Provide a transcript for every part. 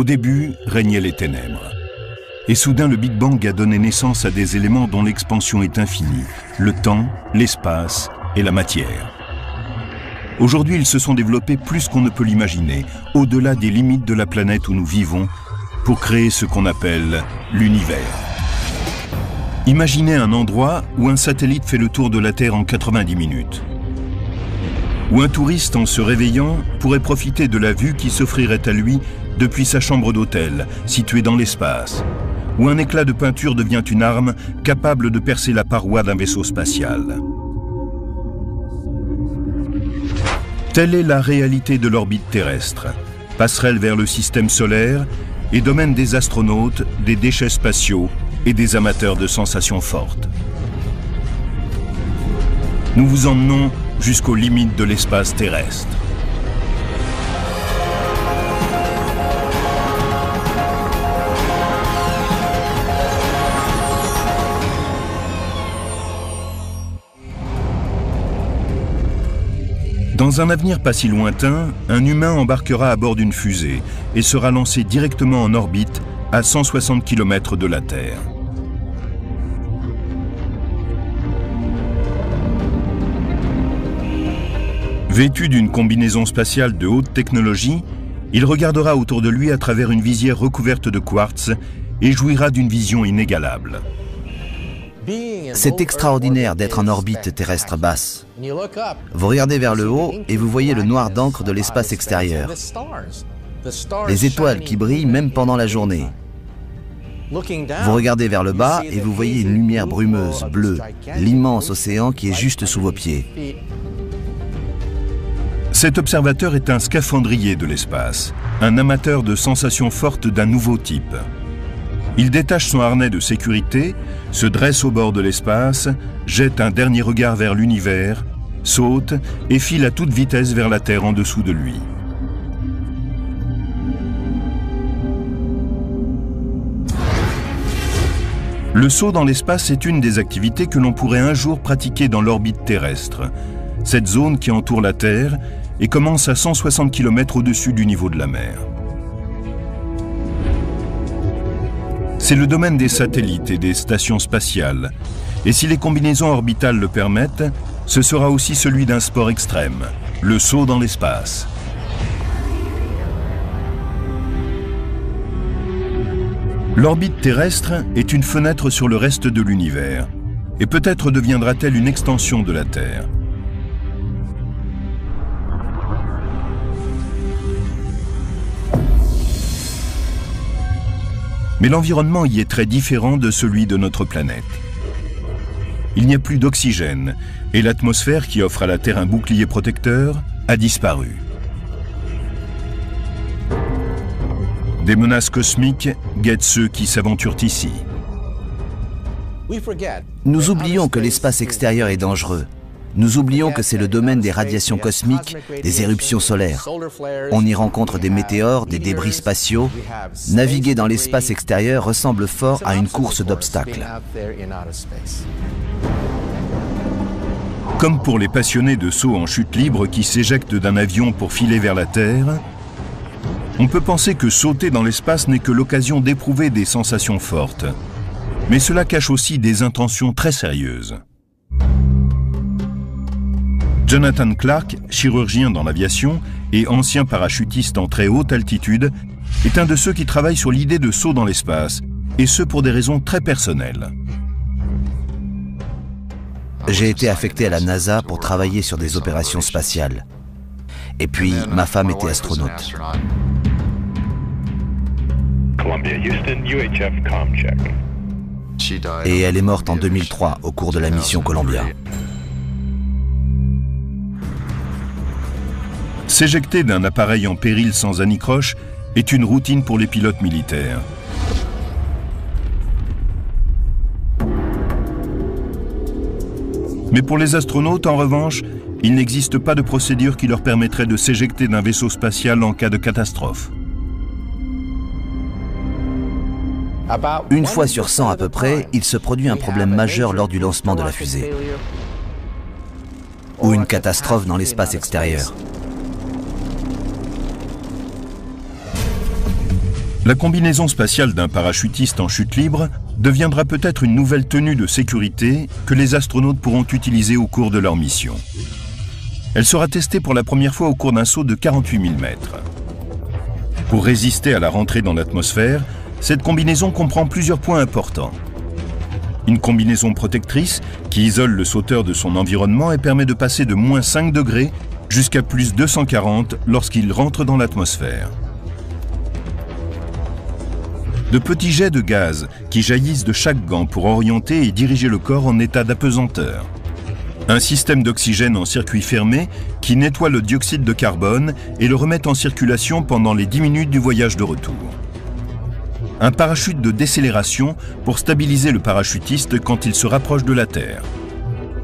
Au début, régnaient les ténèbres. Et soudain, le Big Bang a donné naissance à des éléments dont l'expansion est infinie. Le temps, l'espace et la matière. Aujourd'hui, ils se sont développés plus qu'on ne peut l'imaginer, au-delà des limites de la planète où nous vivons, pour créer ce qu'on appelle l'univers. Imaginez un endroit où un satellite fait le tour de la Terre en 90 minutes. Où un touriste, en se réveillant, pourrait profiter de la vue qui s'offrirait à lui depuis sa chambre d'hôtel, située dans l'espace. Où un éclat de peinture devient une arme capable de percer la paroi d'un vaisseau spatial. Telle est la réalité de l'orbite terrestre, passerelle vers le système solaire et domaine des astronautes, des déchets spatiaux et des amateurs de sensations fortes. Nous vous emmenons jusqu'aux limites de l'espace terrestre. Dans un avenir pas si lointain, un humain embarquera à bord d'une fusée et sera lancé directement en orbite à 160 km de la Terre. Vêtu d'une combinaison spatiale de haute technologie, il regardera autour de lui à travers une visière recouverte de quartz et jouira d'une vision inégalable. C'est extraordinaire d'être en orbite terrestre basse. Vous regardez vers le haut et vous voyez le noir d'encre de l'espace extérieur. Les étoiles qui brillent même pendant la journée. Vous regardez vers le bas et vous voyez une lumière brumeuse, bleue, l'immense océan qui est juste sous vos pieds. Cet observateur est un scaphandrier de l'espace, un amateur de sensations fortes d'un nouveau type. Il détache son harnais de sécurité, se dresse au bord de l'espace, jette un dernier regard vers l'univers, saute et file à toute vitesse vers la Terre en dessous de lui. Le saut dans l'espace est une des activités que l'on pourrait un jour pratiquer dans l'orbite terrestre, cette zone qui entoure la Terre et commence à 160 km au-dessus du niveau de la mer. C'est le domaine des satellites et des stations spatiales. Et si les combinaisons orbitales le permettent, ce sera aussi celui d'un sport extrême, le saut dans l'espace. L'orbite terrestre est une fenêtre sur le reste de l'univers, et peut-être deviendra-t-elle une extension de la Terre. Mais l'environnement y est très différent de celui de notre planète. Il n'y a plus d'oxygène et l'atmosphère qui offre à la Terre un bouclier protecteur a disparu. Des menaces cosmiques guettent ceux qui s'aventurent ici. Nous oublions que l'espace extérieur est dangereux. Nous oublions que c'est le domaine des radiations cosmiques, des éruptions solaires. On y rencontre des météores, des débris spatiaux. Naviguer dans l'espace extérieur ressemble fort à une course d'obstacles. Comme pour les passionnés de saut en chute libre qui s'éjectent d'un avion pour filer vers la Terre, on peut penser que sauter dans l'espace n'est que l'occasion d'éprouver des sensations fortes. Mais cela cache aussi des intentions très sérieuses. Jonathan Clark, chirurgien dans l'aviation et ancien parachutiste en très haute altitude, est un de ceux qui travaillent sur l'idée de saut dans l'espace, et ce pour des raisons très personnelles. J'ai été affecté à la NASA pour travailler sur des opérations spatiales. Et puis, ma femme était astronaute. Et elle est morte en 2003 au cours de la mission Columbia. S'éjecter d'un appareil en péril sans anicroche est une routine pour les pilotes militaires. Mais pour les astronautes, en revanche, il n'existe pas de procédure qui leur permettrait de s'éjecter d'un vaisseau spatial en cas de catastrophe. Une fois sur 100 à peu près, il se produit un problème majeur lors du lancement de la fusée. Ou une catastrophe dans l'espace extérieur. La combinaison spatiale d'un parachutiste en chute libre deviendra peut-être une nouvelle tenue de sécurité que les astronautes pourront utiliser au cours de leur mission. Elle sera testée pour la première fois au cours d'un saut de 48 000 mètres. Pour résister à la rentrée dans l'atmosphère, cette combinaison comprend plusieurs points importants. Une combinaison protectrice qui isole le sauteur de son environnement et permet de passer de moins 5 degrés jusqu'à plus 240 lorsqu'il rentre dans l'atmosphère. De petits jets de gaz qui jaillissent de chaque gant pour orienter et diriger le corps en état d'apesanteur. Un système d'oxygène en circuit fermé qui nettoie le dioxyde de carbone et le remet en circulation pendant les 10 minutes du voyage de retour. Un parachute de décélération pour stabiliser le parachutiste quand il se rapproche de la Terre.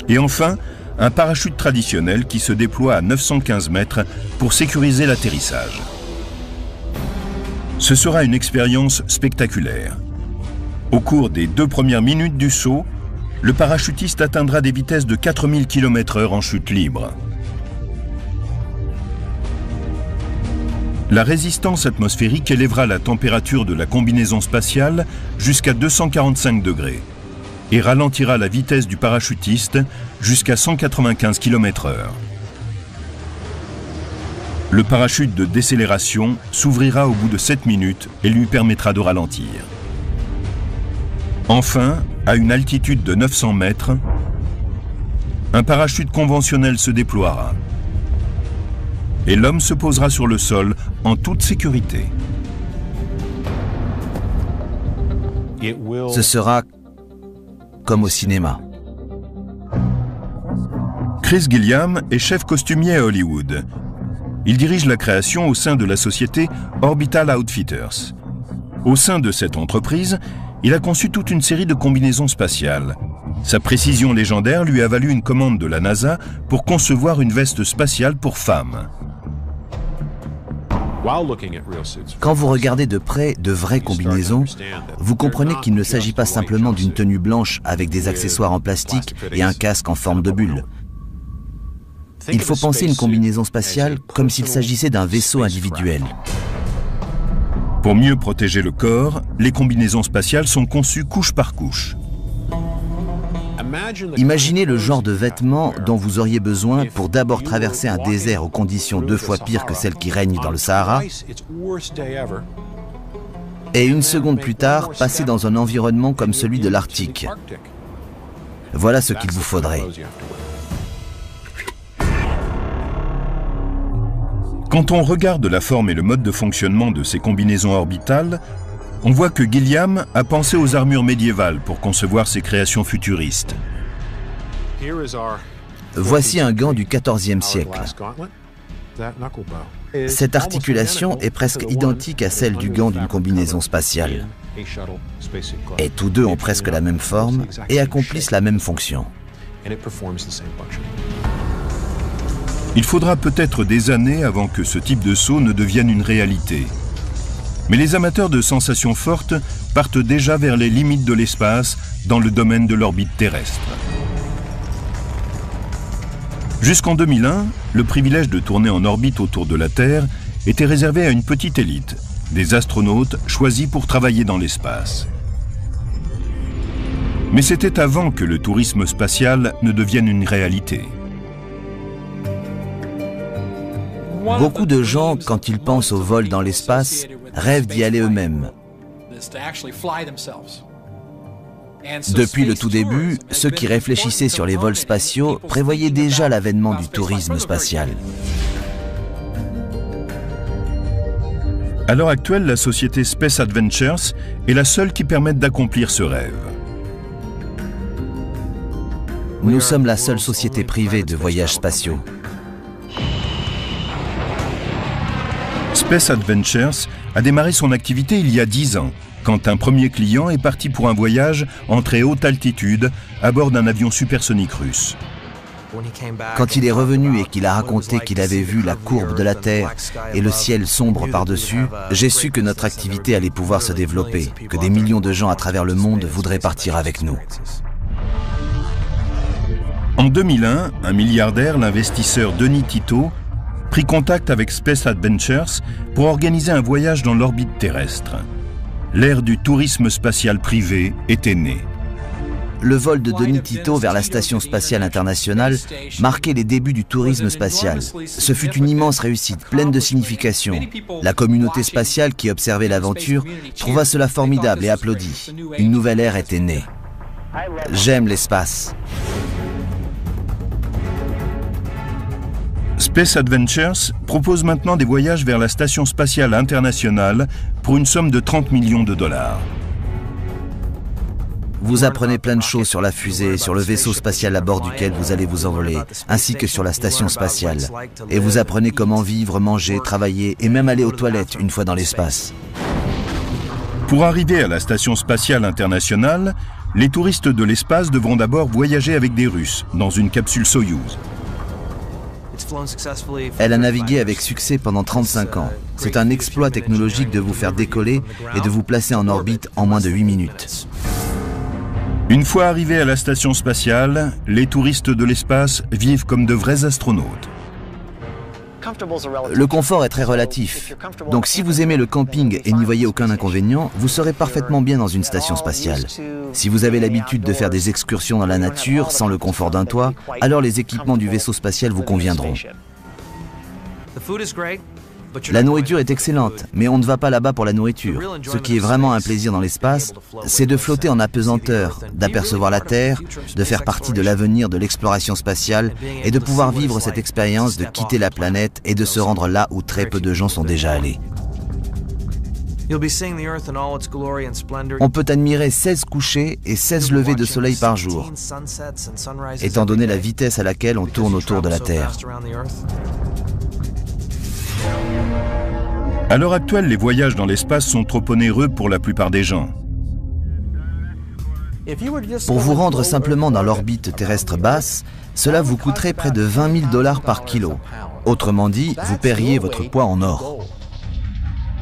Et enfin, un parachute traditionnel qui se déploie à 915 mètres pour sécuriser l'atterrissage. Ce sera une expérience spectaculaire. Au cours des 2 premières minutes du saut, le parachutiste atteindra des vitesses de 4000 km/h en chute libre. La résistance atmosphérique élèvera la température de la combinaison spatiale jusqu'à 245 degrés et ralentira la vitesse du parachutiste jusqu'à 195 km/h. Le parachute de décélération s'ouvrira au bout de 7 minutes et lui permettra de ralentir. Enfin, à une altitude de 900 mètres, un parachute conventionnel se déploiera. Et l'homme se posera sur le sol en toute sécurité. Ce sera comme au cinéma. Chris Gilliam est chef costumier à Hollywood. Il dirige la création au sein de la société Orbital Outfitters. Au sein de cette entreprise, il a conçu toute une série de combinaisons spatiales. Sa précision légendaire lui a valu une commande de la NASA pour concevoir une veste spatiale pour femmes. Quand vous regardez de près de vraies combinaisons, vous comprenez qu'il ne s'agit pas simplement d'une tenue blanche avec des accessoires en plastique et un casque en forme de bulle. Il faut penser une combinaison spatiale comme s'il s'agissait d'un vaisseau individuel. Pour mieux protéger le corps, les combinaisons spatiales sont conçues couche par couche. Imaginez le genre de vêtements dont vous auriez besoin pour d'abord traverser un désert aux conditions 2 fois pires que celles qui règnent dans le Sahara, et une seconde plus tard, passer dans un environnement comme celui de l'Arctique. Voilà ce qu'il vous faudrait. Quand on regarde la forme et le mode de fonctionnement de ces combinaisons orbitales, on voit que Gilliam a pensé aux armures médiévales pour concevoir ses créations futuristes. Voici un gant du XIVe siècle. Cette articulation est presque identique à celle du gant d'une combinaison spatiale. Et tous deux ont presque la même forme et accomplissent la même fonction. Il faudra peut-être des années avant que ce type de saut ne devienne une réalité. Mais les amateurs de sensations fortes partent déjà vers les limites de l'espace dans le domaine de l'orbite terrestre. Jusqu'en 2001, le privilège de tourner en orbite autour de la Terre était réservé à une petite élite, des astronautes choisis pour travailler dans l'espace. Mais c'était avant que le tourisme spatial ne devienne une réalité. Beaucoup de gens, quand ils pensent au vol dans l'espace, rêvent d'y aller eux-mêmes. Depuis le tout début, ceux qui réfléchissaient sur les vols spatiaux prévoyaient déjà l'avènement du tourisme spatial. À l'heure actuelle, la société Space Adventures est la seule qui permette d'accomplir ce rêve. Nous sommes la seule société privée de voyages spatiaux. Space Adventures a démarré son activité il y a 10 ans, quand un premier client est parti pour un voyage en très haute altitude à bord d'un avion supersonique russe. Quand il est revenu et qu'il a raconté qu'il avait vu la courbe de la Terre et le ciel sombre par-dessus, j'ai su que notre activité allait pouvoir se développer, que des millions de gens à travers le monde voudraient partir avec nous. En 2001, un milliardaire, l'investisseur Denis Tito, prit contact avec Space Adventures pour organiser un voyage dans l'orbite terrestre. L'ère du tourisme spatial privé était née. Le vol de Denis Tito vers la Station spatiale internationale marquait les débuts du tourisme spatial. Ce fut une immense réussite, pleine de signification. La communauté spatiale qui observait l'aventure trouva cela formidable et applaudit. Une nouvelle ère était née. J'aime l'espace. Space Adventures propose maintenant des voyages vers la Station spatiale internationale pour une somme de 30 millions de dollars. Vous apprenez plein de choses sur la fusée, sur le vaisseau spatial à bord duquel vous allez vous envoler, ainsi que sur la station spatiale. Et vous apprenez comment vivre, manger, travailler et même aller aux toilettes une fois dans l'espace. Pour arriver à la Station spatiale internationale, les touristes de l'espace devront d'abord voyager avec des Russes dans une capsule Soyouz. Elle a navigué avec succès pendant 35 ans. C'est un exploit technologique de vous faire décoller et de vous placer en orbite en moins de 8 minutes. Une fois arrivés à la station spatiale, les touristes de l'espace vivent comme de vrais astronautes. Le confort est très relatif. Donc si vous aimez le camping et n'y voyez aucun inconvénient, vous serez parfaitement bien dans une station spatiale. Si vous avez l'habitude de faire des excursions dans la nature sans le confort d'un toit, alors les équipements du vaisseau spatial vous conviendront. La nourriture est excellente, mais on ne va pas là-bas pour la nourriture. Ce qui est vraiment un plaisir dans l'espace, c'est de flotter en apesanteur, d'apercevoir la Terre, de faire partie de l'avenir de l'exploration spatiale et de pouvoir vivre cette expérience de quitter la planète et de se rendre là où très peu de gens sont déjà allés. On peut admirer 16 couchers et 16 levées de soleil par jour, étant donné la vitesse à laquelle on tourne autour de la Terre. À l'heure actuelle, les voyages dans l'espace sont trop onéreux pour la plupart des gens. Pour vous rendre simplement dans l'orbite terrestre basse, cela vous coûterait près de 20 000 $ par kilo. Autrement dit, vous paieriez votre poids en or.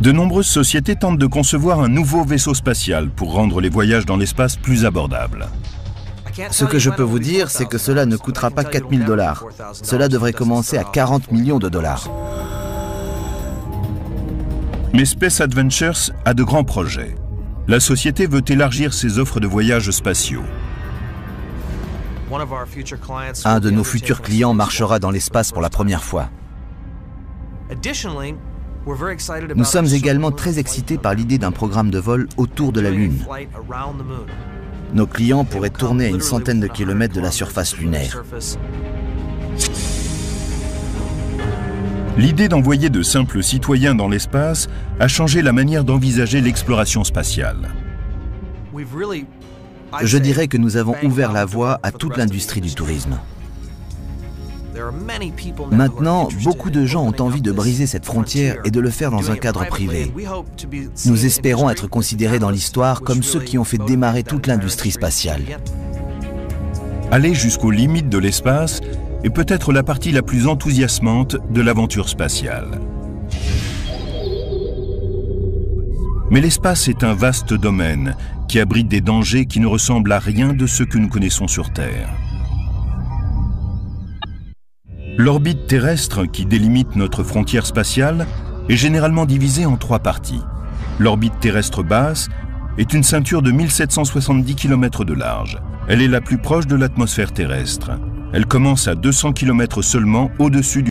De nombreuses sociétés tentent de concevoir un nouveau vaisseau spatial pour rendre les voyages dans l'espace plus abordables. Ce que je peux vous dire, c'est que cela ne coûtera pas 4 000 $. Cela devrait commencer à 40 millions de dollars. Mais Space Adventures a de grands projets. La société veut élargir ses offres de voyages spatiaux. Un de nos futurs clients marchera dans l'espace pour la première fois. Nous sommes également très excités par l'idée d'un programme de vol autour de la Lune. Nos clients pourraient tourner à une centaine de kilomètres de la surface lunaire. L'idée d'envoyer de simples citoyens dans l'espace a changé la manière d'envisager l'exploration spatiale. Je dirais que nous avons ouvert la voie à toute l'industrie du tourisme. Maintenant, beaucoup de gens ont envie de briser cette frontière et de le faire dans un cadre privé. Nous espérons être considérés dans l'histoire comme ceux qui ont fait démarrer toute l'industrie spatiale. Aller jusqu'aux limites de l'espace est peut-être la partie la plus enthousiasmante de l'aventure spatiale. Mais l'espace est un vaste domaine qui abrite des dangers qui ne ressemblent à rien de ce que nous connaissons sur Terre. L'orbite terrestre qui délimite notre frontière spatiale est généralement divisée en 3 parties. L'orbite terrestre basse est une ceinture de 1770 km de large. Elle est la plus proche de l'atmosphère terrestre. Elle commence à 200 km seulement au-dessus du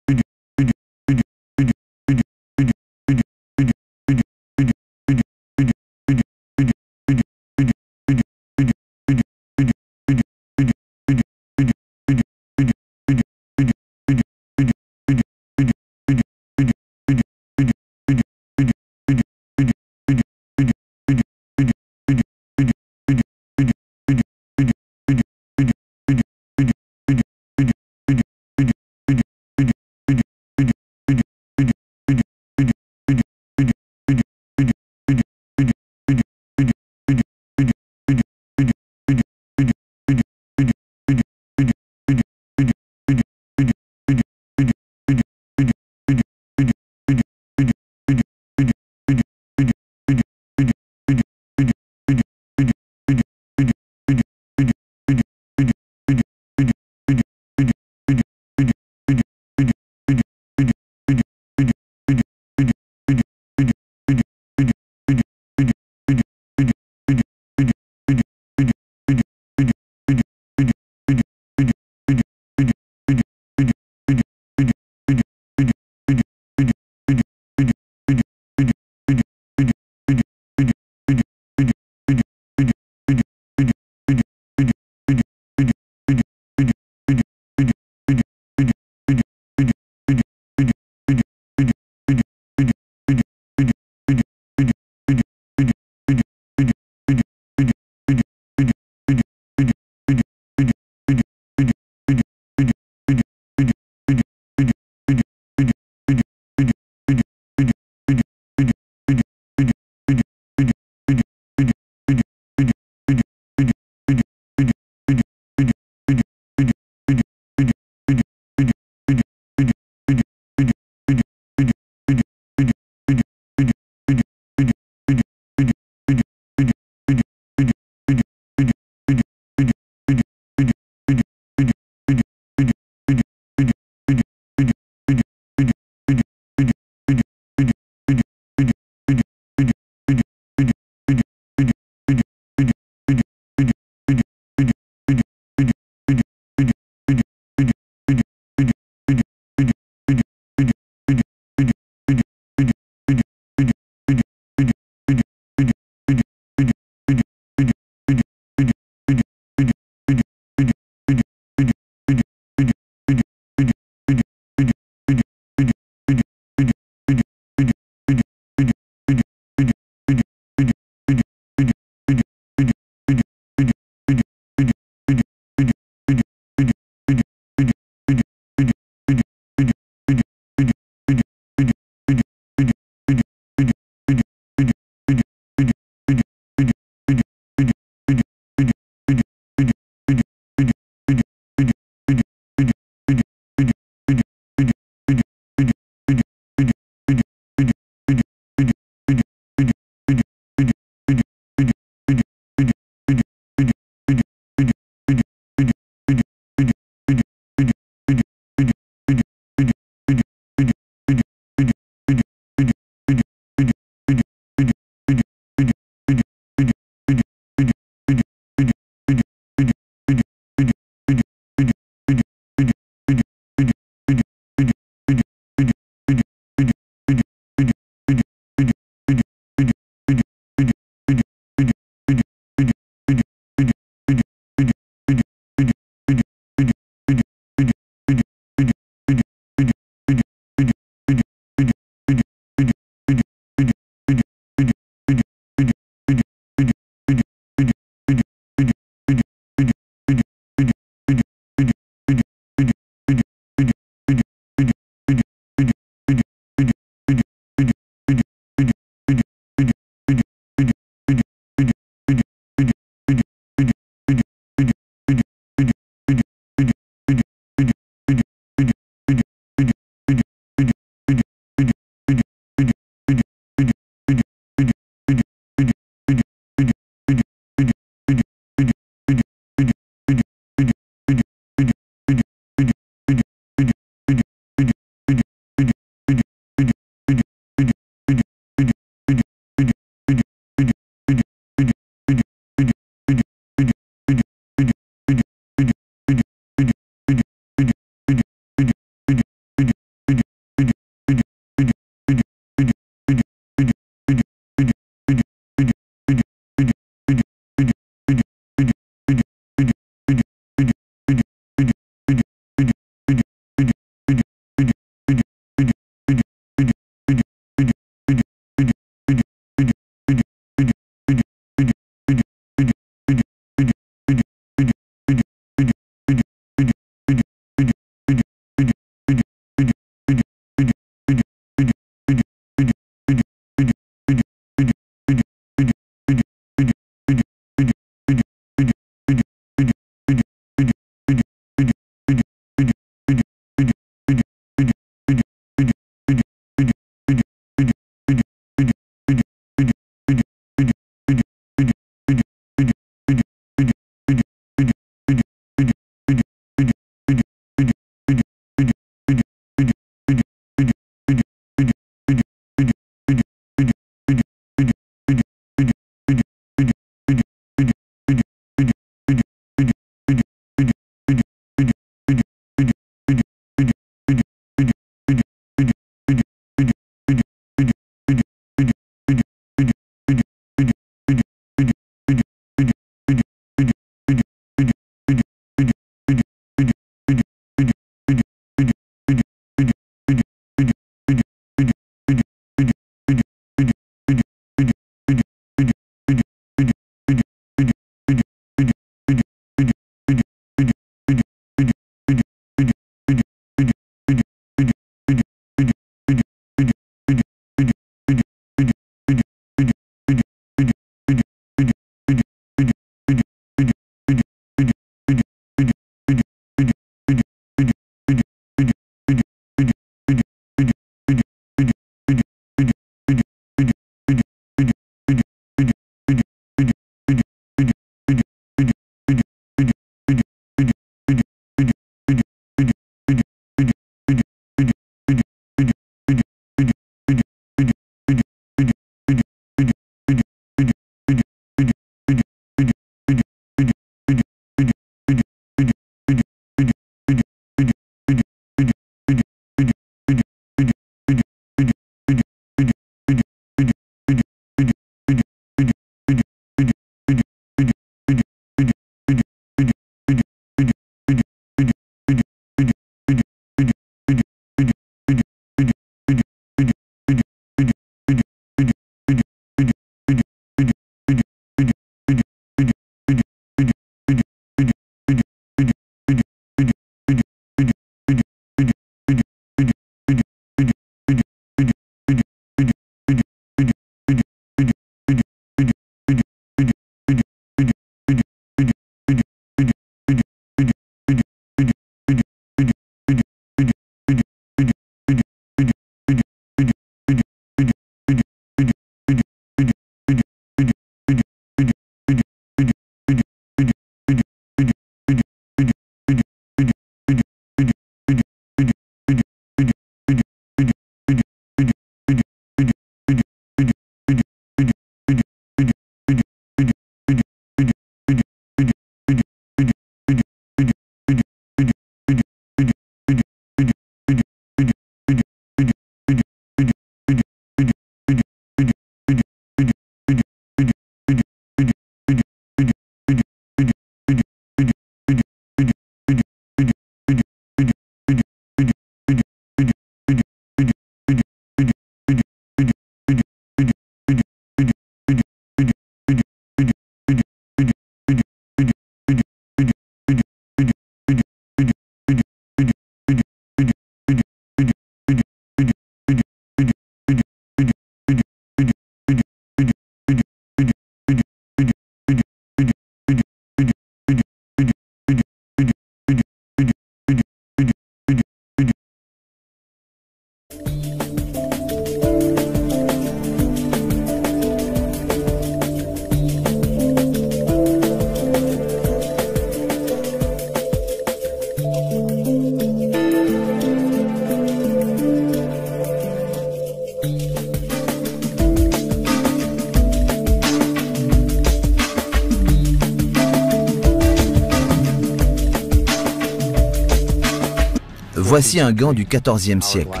Voici un gant du XIVe siècle.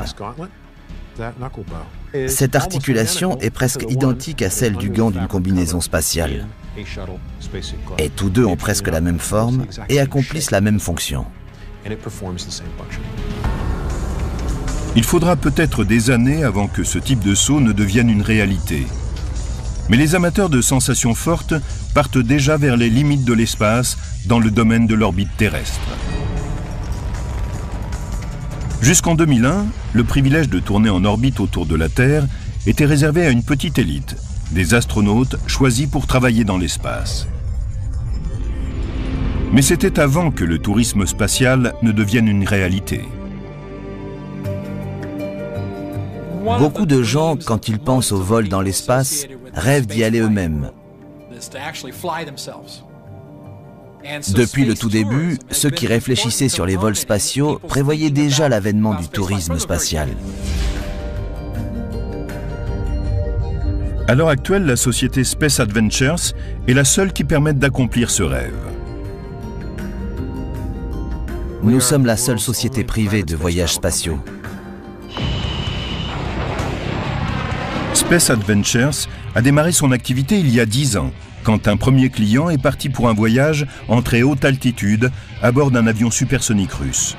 Cette articulation est presque identique à celle du gant d'une combinaison spatiale. Et tous deux ont presque la même forme et accomplissent la même fonction. Il faudra peut-être des années avant que ce type de saut ne devienne une réalité. Mais les amateurs de sensations fortes partent déjà vers les limites de l'espace dans le domaine de l'orbite terrestre. Jusqu'en 2001, le privilège de tourner en orbite autour de la Terre était réservé à une petite élite, des astronautes choisis pour travailler dans l'espace. Mais c'était avant que le tourisme spatial ne devienne une réalité. Beaucoup de gens, quand ils pensent au vol dans l'espace, rêvent d'y aller eux-mêmes. Depuis le tout début, ceux qui réfléchissaient sur les vols spatiaux prévoyaient déjà l'avènement du tourisme spatial. À l'heure actuelle, la société Space Adventures est la seule qui permette d'accomplir ce rêve. Nous sommes la seule société privée de voyages spatiaux. Space Adventures a démarré son activité il y a 10 ans, quand un premier client est parti pour un voyage en très haute altitude à bord d'un avion supersonique russe.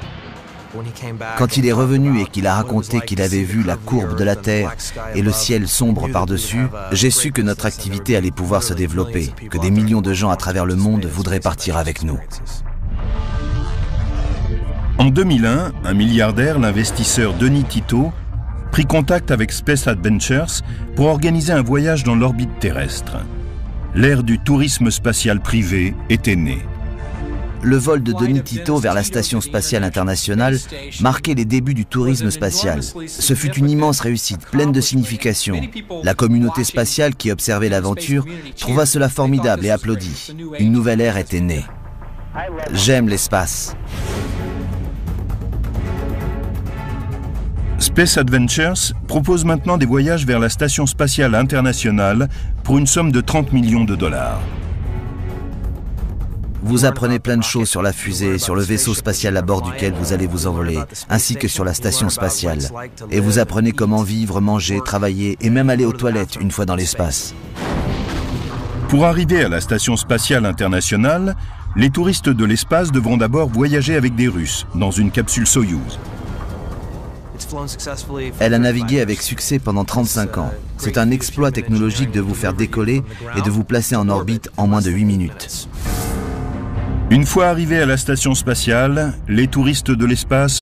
Quand il est revenu et qu'il a raconté qu'il avait vu la courbe de la Terre et le ciel sombre par-dessus, j'ai su que notre activité allait pouvoir se développer, que des millions de gens à travers le monde voudraient partir avec nous. En 2001, un milliardaire, l'investisseur Denis Tito, prit contact avec Space Adventures pour organiser un voyage dans l'orbite terrestre. L'ère du tourisme spatial privé était née. Le vol de Denis Tito vers la Station spatiale internationale marquait les débuts du tourisme spatial. Ce fut une immense réussite, pleine de signification. La communauté spatiale qui observait l'aventure trouva cela formidable et applaudit. Une nouvelle ère était née. J'aime l'espace. Space Adventures propose maintenant des voyages vers la Station spatiale internationale pour une somme de 30 millions de dollars. Vous apprenez plein de choses sur la fusée, sur le vaisseau spatial à bord duquel vous allez vous envoler, ainsi que sur la station spatiale. Et vous apprenez comment vivre, manger, travailler et même aller aux toilettes une fois dans l'espace. Pour arriver à la Station spatiale internationale, les touristes de l'espace devront d'abord voyager avec des Russes dans une capsule Soyouz. Elle a navigué avec succès pendant 35 ans. C'est un exploit technologique de vous faire décoller et de vous placer en orbite en moins de 8 minutes. Une fois arrivés à la station spatiale, les touristes de l'espace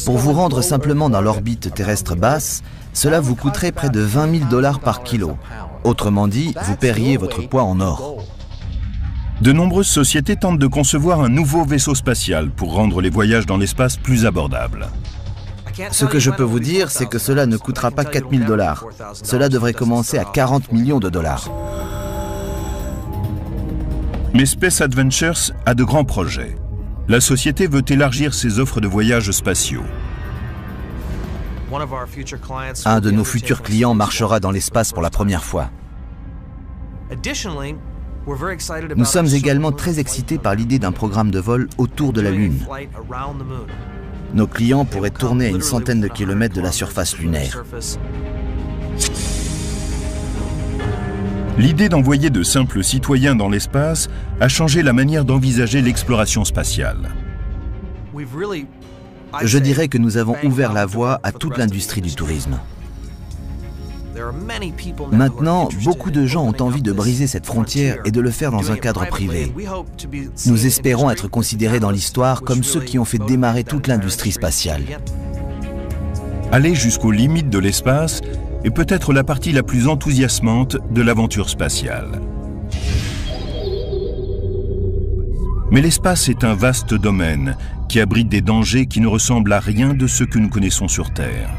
Pour vous rendre simplement dans l'orbite terrestre basse, cela vous coûterait près de 20 000 $ par kilo. Autrement dit, vous paieriez votre poids en or. De nombreuses sociétés tentent de concevoir un nouveau vaisseau spatial pour rendre les voyages dans l'espace plus abordables. Ce que je peux vous dire, c'est que cela ne coûtera pas 4 000 $. Cela devrait commencer à 40 millions de dollars. Mais Space Adventures a de grands projets. La société veut élargir ses offres de voyages spatiaux. Un de nos futurs clients marchera dans l'espace pour la première fois. Nous sommes également très excités par l'idée d'un programme de vol autour de la Lune. Nos clients pourraient tourner à une centaine de kilomètres de la surface lunaire. L'idée d'envoyer de simples citoyens dans l'espace a changé la manière d'envisager l'exploration spatiale. Je dirais que nous avons ouvert la voie à toute l'industrie du tourisme. Maintenant, beaucoup de gens ont envie de briser cette frontière et de le faire dans un cadre privé. Nous espérons être considérés dans l'histoire comme ceux qui ont fait démarrer toute l'industrie spatiale. Aller jusqu'aux limites de l'espace est peut-être la partie la plus enthousiasmante de l'aventure spatiale. Mais l'espace est un vaste domaine qui abrite des dangers qui ne ressemblent à rien de ce que nous connaissons sur Terre.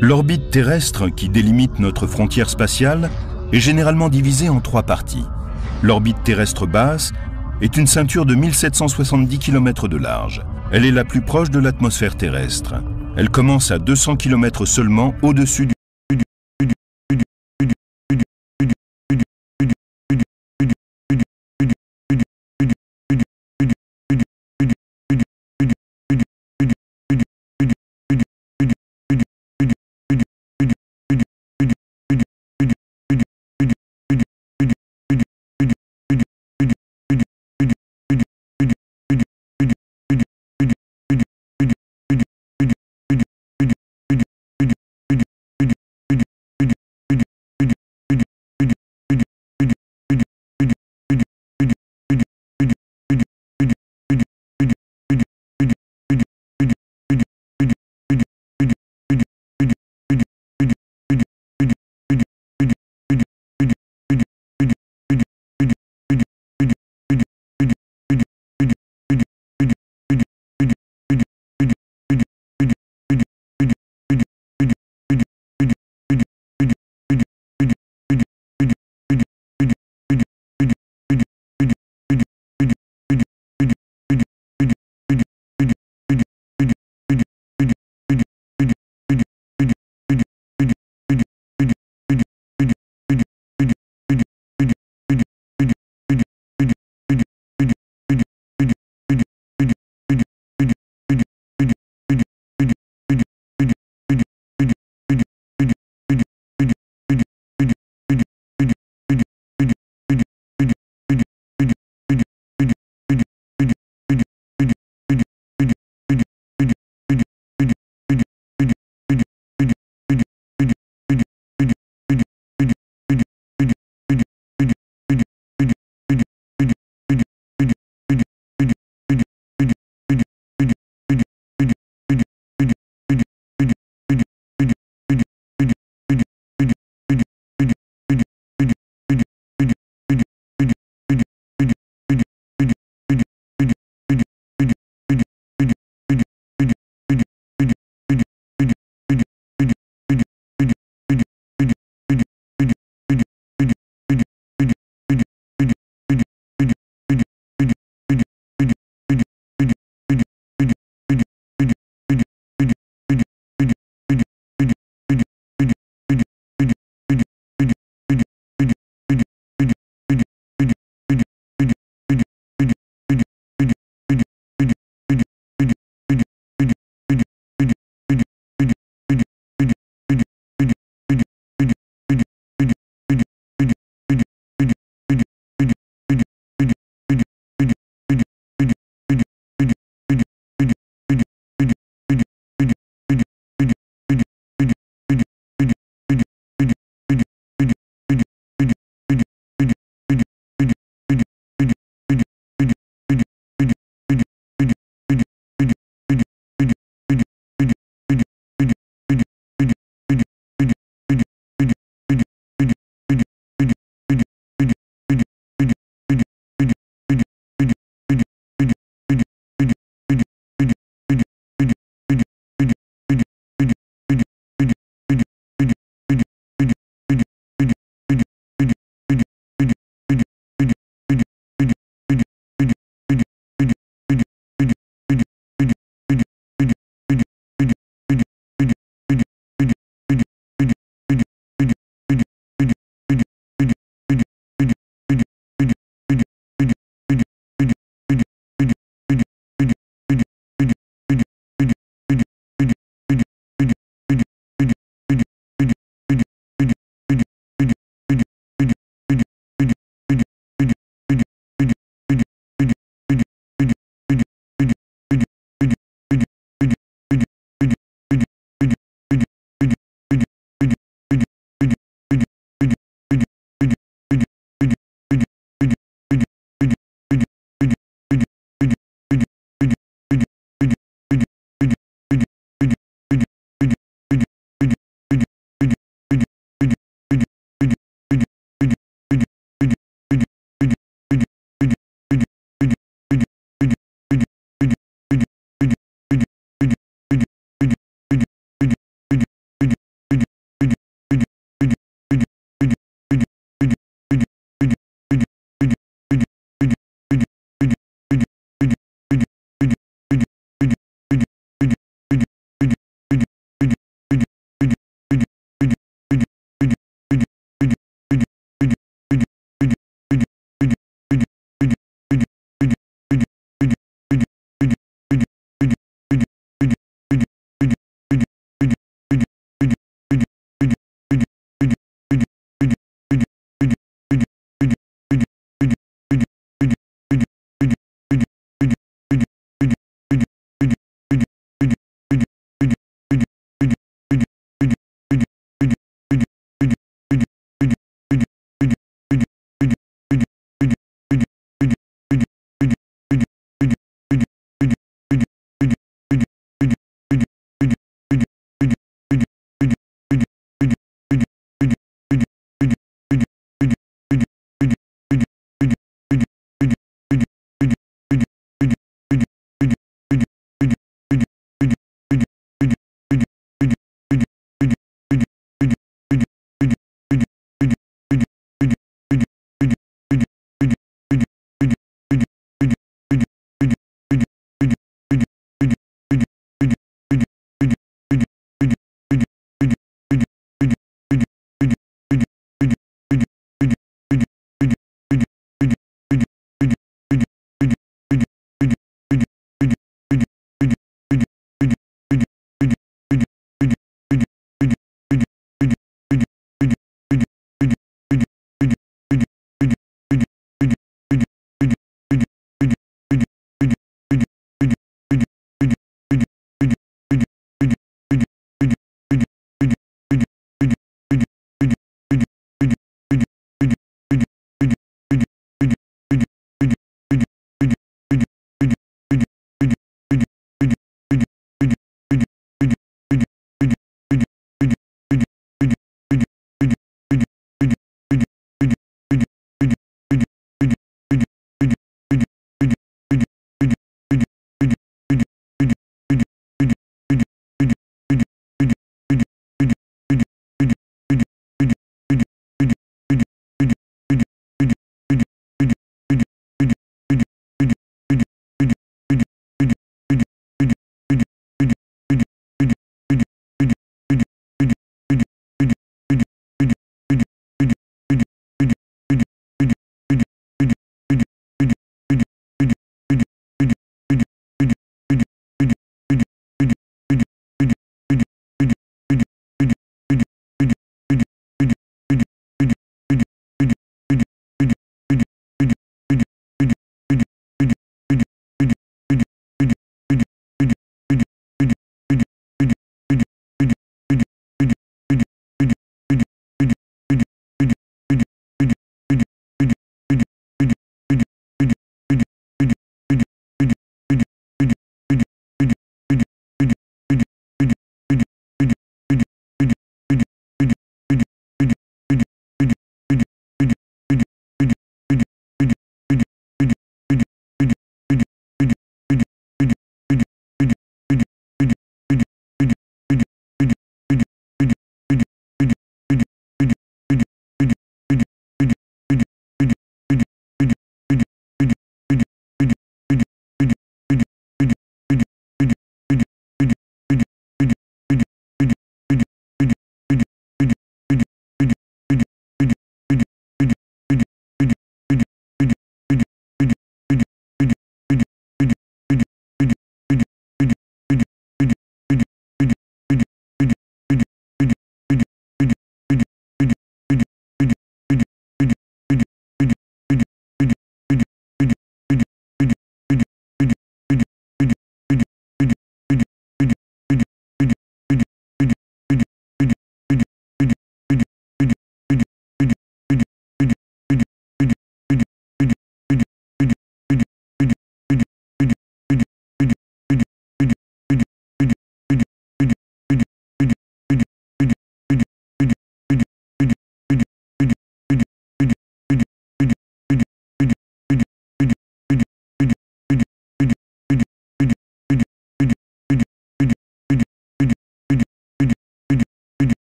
L'orbite terrestre qui délimite notre frontière spatiale est généralement divisée en 3 parties. L'orbite terrestre basse est une ceinture de 1770 km de large. Elle est la plus proche de l'atmosphère terrestre. Elle commence à 200 km seulement au-dessus du